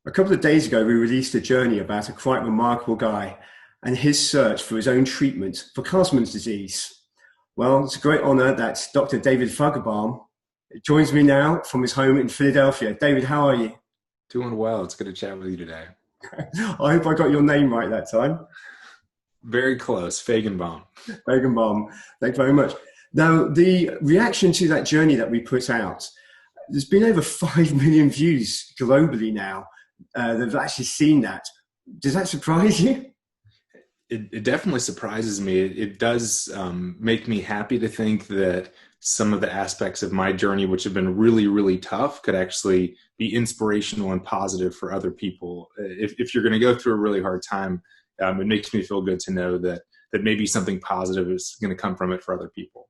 A couple of days ago, we released a journey about a quite remarkable guy and his search for his own treatment for Castleman's disease. Well, it's a great honor that Dr. David Fajgenbaum joins me now from his home in Philadelphia. David, how are you? Doing well. It's good to chat with you today. I hope I got your name right that time. Very close. Fajgenbaum. Fajgenbaum, thank you very much. Now, the reaction to that journey that we put out, there's been over 5 million views globally now. They've actually seen that. Does that surprise you? It definitely surprises me. It does make me happy to think that some of the aspects of my journey, which have been really, really tough, could actually be inspirational and positive for other people. If you're going to go through a really hard time, it makes me feel good to know that maybe something positive is going to come from it for other people.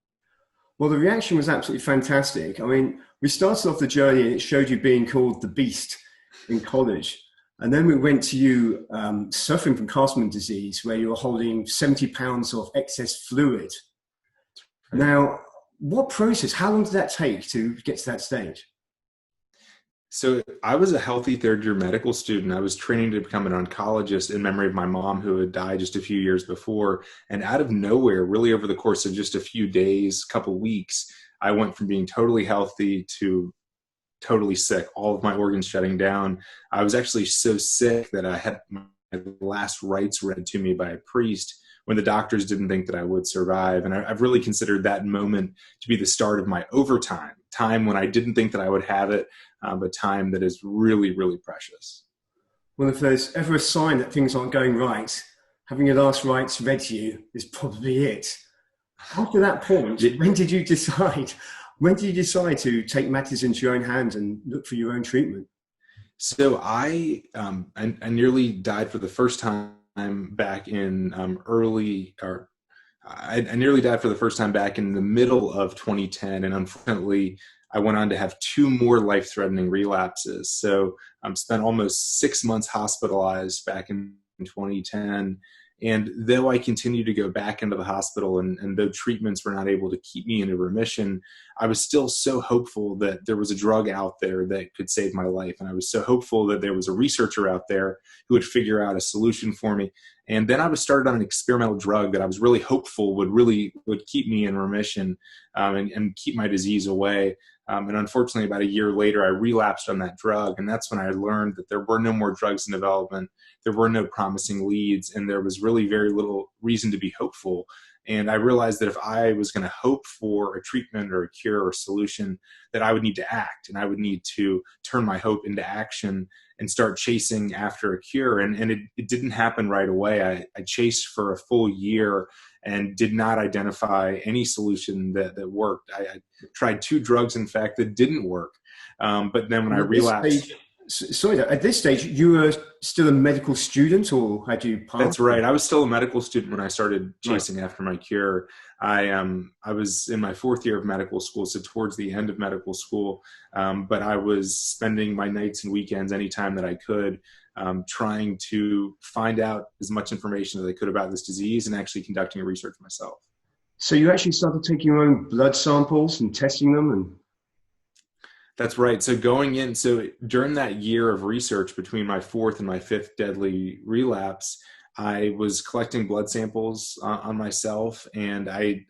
Well, the reaction was absolutely fantastic. I mean, we started off the journey and it showed you being called the Beast in college. And then we went to you suffering from Castleman disease, where you were holding 70 pounds of excess fluid. Right. Now, what process, how long did that take to get to that stage? So I was a healthy third year medical student. I was training to become an oncologist in memory of my mom, who had died just a few years before. And out of nowhere, really over the course of just a few days, couple weeks, I went from being totally healthy to totally sick, all of my organs shutting down. I was actually so sick that I had my last rites read to me by a priest when the doctors didn't think that I would survive. And I've really considered that moment to be the start of my overtime, time when I didn't think that I would have it, but time that is really, really precious. Well, if there's ever a sign that things aren't going right, having your last rites read to you is probably it. After that point, when did you decide? When did you decide to take matters into your own hands and look for your own treatment? So I nearly died for the first time back in I nearly died for the first time back in the middle of 2010, and unfortunately, I went on to have two more life-threatening relapses. So I spent almost 6 months hospitalized back in 2010. And though I continued to go back into the hospital and though treatments were not able to keep me into remission, I was still so hopeful that there was a drug out there that could save my life. And I was so hopeful that there was a researcher out there who would figure out a solution for me. And then I was started on an experimental drug that I was really hopeful would keep me in remission and keep my disease away. And unfortunately, about a year later, I relapsed on that drug. And that's when I learned that there were no more drugs in development. There were no promising leads, and there was really very little reason to be hopeful. And I realized that if I was going to hope for a treatment or a cure or solution, that I would need to act, and I would need to turn my hope into action and start chasing after a cure. And it didn't happen right away. I chased for a full year and did not identify any solution that worked. I tried two drugs, in fact, that didn't work. But then when I relapsed... Sorry, at this stage, you were still a medical student, or had you passed? That's right. I was still a medical student when I started chasing after my cure. I was in my fourth year of medical school, so towards the end of medical school, but I was spending my nights and weekends anytime that I could, trying to find out as much information as I could about this disease and actually conducting research myself. So you actually started taking your own blood samples and testing them? And That's right. So during that year of research between my fourth and my fifth deadly relapse, I was collecting blood samples on myself, and I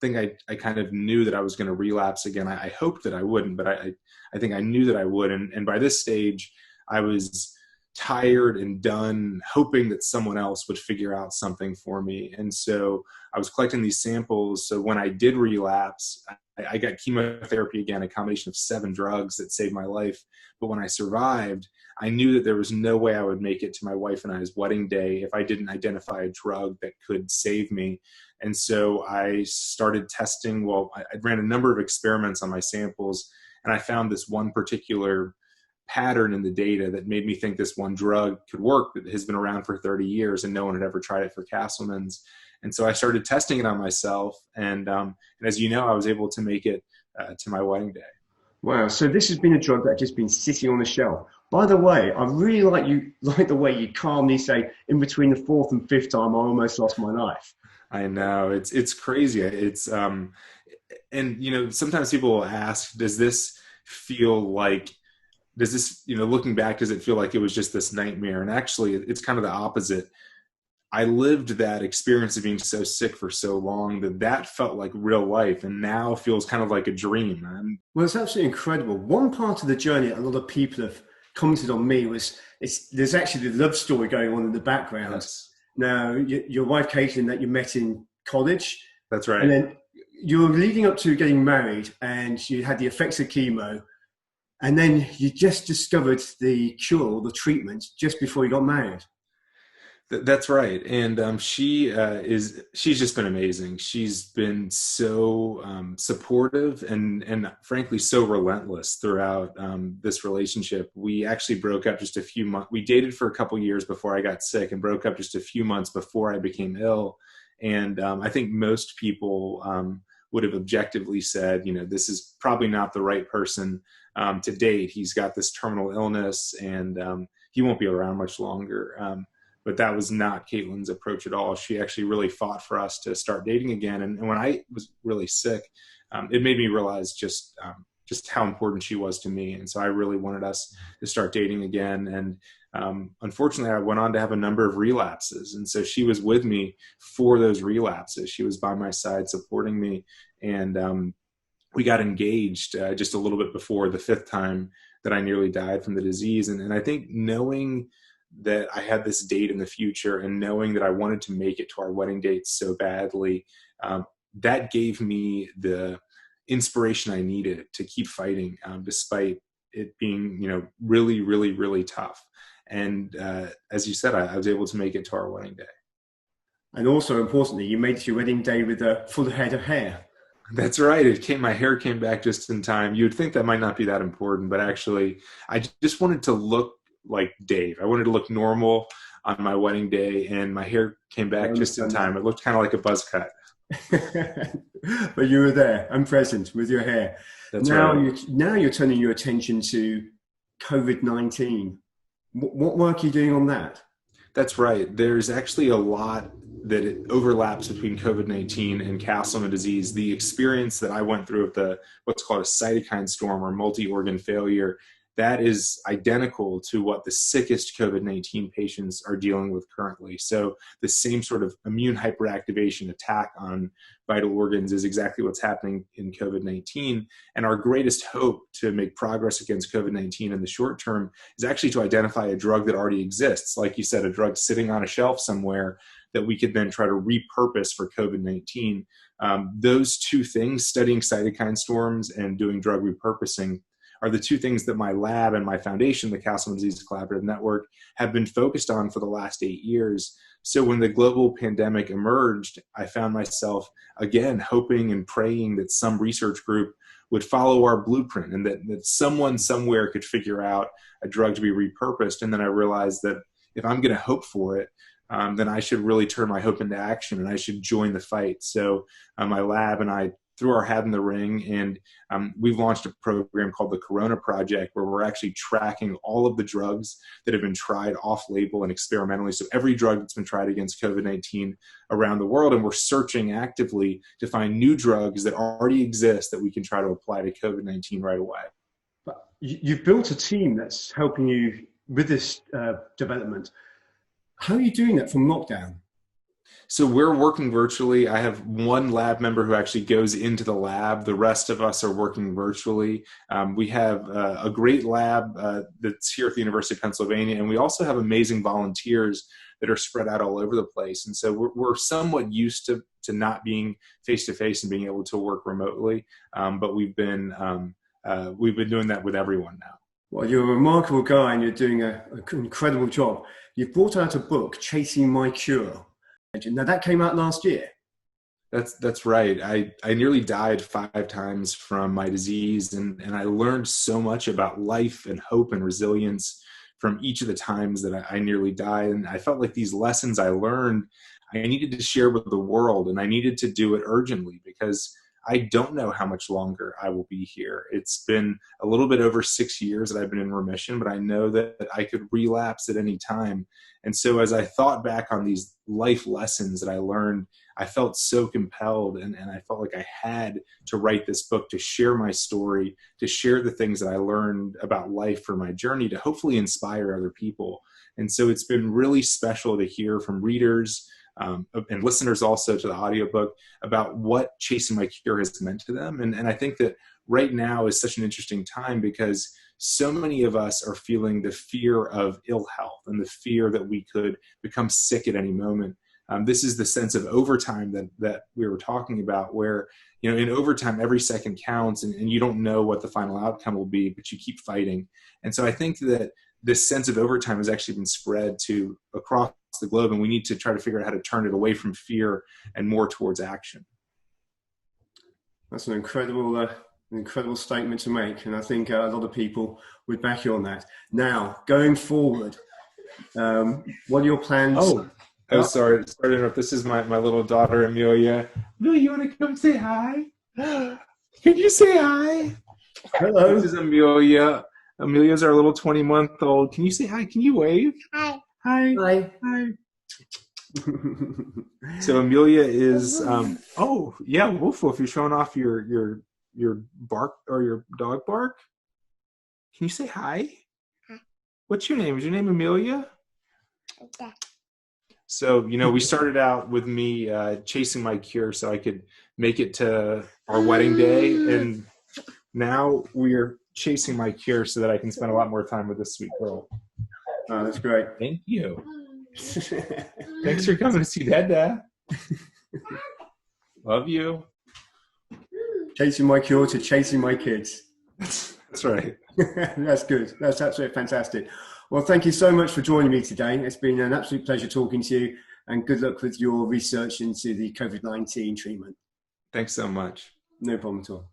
think I kind of knew that I was going to relapse again. I hoped that I wouldn't, but I think I knew that I would. And by this stage, I was tired and done hoping that someone else would figure out something for me. And so I was collecting these samples. So when I did relapse, I got chemotherapy again, a combination of 7 drugs that saved my life. But when I survived, I knew that there was no way I would make it to my wife and I's wedding day if I didn't identify a drug that could save me. And so I started testing. Well, I ran a number of experiments on my samples, and I found this one particular pattern in the data that made me think this one drug could work that has been around for 30 years and no one had ever tried it for Castleman's. And so I started testing it on myself. And as you know, I was able to make it to my wedding day. wow, so this has been a drug that has just been sitting on the shelf. By the way, I really like the way you calmly say, in between the fourth and fifth time, I almost lost my life. I know it's crazy. And sometimes people will ask, does this feel like does this, looking back, does it feel like it was just this nightmare? And actually, it's kind of the opposite. I lived that experience of being so sick for so long that felt like real life, and now feels kind of like a dream. Well, it's absolutely incredible. One part of the journey that a lot of people have commented on me was there's actually the love story going on in the background. Yes. Now, your wife, Caitlin, that you met in college. That's right. And then you're leading up to getting married and you had the effects of chemo. And then you just discovered the cure, the treatment, just before you got married. That's right. And she's just been amazing. She's been so supportive and frankly, so relentless throughout this relationship. We actually broke up just a few months. We dated for a couple years before I got sick and broke up just a few months before I became ill. And I think most people would have objectively said, this is probably not the right person to date. He's got this terminal illness and he won't be around much longer. But that was not Caitlin's approach at all. She actually really fought for us to start dating again. And when I was really sick, it made me realize just how important she was to me. And so I really wanted us to start dating again. And unfortunately, I went on to have a number of relapses. And so she was with me for those relapses. She was by my side supporting me. And we got engaged just a little bit before the fifth time that I nearly died from the disease. And I think knowing that I had this date in the future and knowing that I wanted to make it to our wedding date so badly, that gave me the inspiration I needed to keep fighting, despite it being, really, really, really tough. And as you said, I was able to make it to our wedding day. And also, importantly, you made it to your wedding day with a full head of hair. That's right. My hair came back just in time. You'd think that might not be that important, but actually, I just wanted to look like Dave. I wanted to look normal on my wedding day, and my hair came back just in time. It looked kind of like a buzz cut. But you were there and present with your hair. That's right. Now you're turning your attention to COVID-19. What work are you doing on that? That's right. There's actually a lot that it overlaps between COVID-19 and Castleman disease. The experience that I went through with what's called a cytokine storm or multi-organ failure, that is identical to what the sickest COVID-19 patients are dealing with currently. So the same sort of immune hyperactivation attack on vital organs is exactly what's happening in COVID-19. And our greatest hope to make progress against COVID-19 in the short term is actually to identify a drug that already exists. Like you said, a drug sitting on a shelf somewhere that we could then try to repurpose for COVID-19. Those two things, studying cytokine storms and doing drug repurposing, are the two things that my lab and my foundation, the Castleman Disease Collaborative Network, have been focused on for the last 8 years. So when the global pandemic emerged, I found myself, again, hoping and praying that some research group would follow our blueprint and that someone somewhere could figure out a drug to be repurposed. And then I realized that if I'm going to hope for it, then I should really turn my hope into action and I should join the fight. So my lab and I threw our hat in the ring, and we've launched a program called the Corona Project, where we're actually tracking all of the drugs that have been tried off-label and experimentally. So every drug that's been tried against COVID-19 around the world, and we're searching actively to find new drugs that already exist that we can try to apply to COVID-19 right away. But you've built a team that's helping you with this development. How are you doing that from lockdown? So we're working virtually. I have one lab member who actually goes into the lab. The rest of us are working virtually. We have a great lab that's here at the University of Pennsylvania, and we also have amazing volunteers that are spread out all over the place. And so we're somewhat used to not being face-to-face and being able to work remotely, but we've been doing that with everyone now. Well, you're a remarkable guy, and you're doing an incredible job. You've brought out a book, Chasing My Cure. Now, that came out last year. That's right. I nearly died 5 times from my disease, and I learned so much about life and hope and resilience from each of the times that I nearly died. And I felt like these lessons I learned, I needed to share with the world, and I needed to do it urgently because I don't know how much longer I will be here. It's been a little bit over 6 years that I've been in remission, but I know that I could relapse at any time. And so as I thought back on these life lessons that I learned, I felt so compelled, and I felt like I had to write this book to share my story, to share the things that I learned about life for my journey, to hopefully inspire other people. And so it's been really special to hear from readers and listeners also to the audiobook about what Chasing My Cure has meant to them. And I think that right now is such an interesting time because so many of us are feeling the fear of ill health and the fear that we could become sick at any moment. This is the sense of overtime that we were talking about, where, you know, in overtime, every second counts, and you don't know what the final outcome will be, but you keep fighting. And so I think that this sense of overtime has actually been spread to across the globe, and we need to try to figure out how to turn it away from fear and more towards action. That's an incredible statement to make, and I think a lot of people would back you on that. Now, going forward, what are your plans? Oh, sorry to interrupt. This is my little daughter, Amelia. Amelia, you want to come say hi? Can you say hi? Hello. This is Amelia. Amelia's our little 20-month-old. Can you say hi? Can you wave? Hi. Hi. Hi. Hi. So Amelia is woof woof. You're showing off your bark or your dog bark. Can you say hi? Hi. What's your name? Is your name Amelia? Yeah. So, you know, we started out with me chasing my cure so I could make it to our wedding day, and now we're chasing my cure so that I can spend a lot more time with this sweet girl. Oh, that's great. Thank you. Thanks for coming to see Dad. Love you. Chasing my cure to chasing my kids. That's right. That's good. That's absolutely fantastic. Well, thank you so much for joining me today. It's been an absolute pleasure talking to you, and good luck with your research into the COVID-19 treatment. Thanks so much. No problem at all.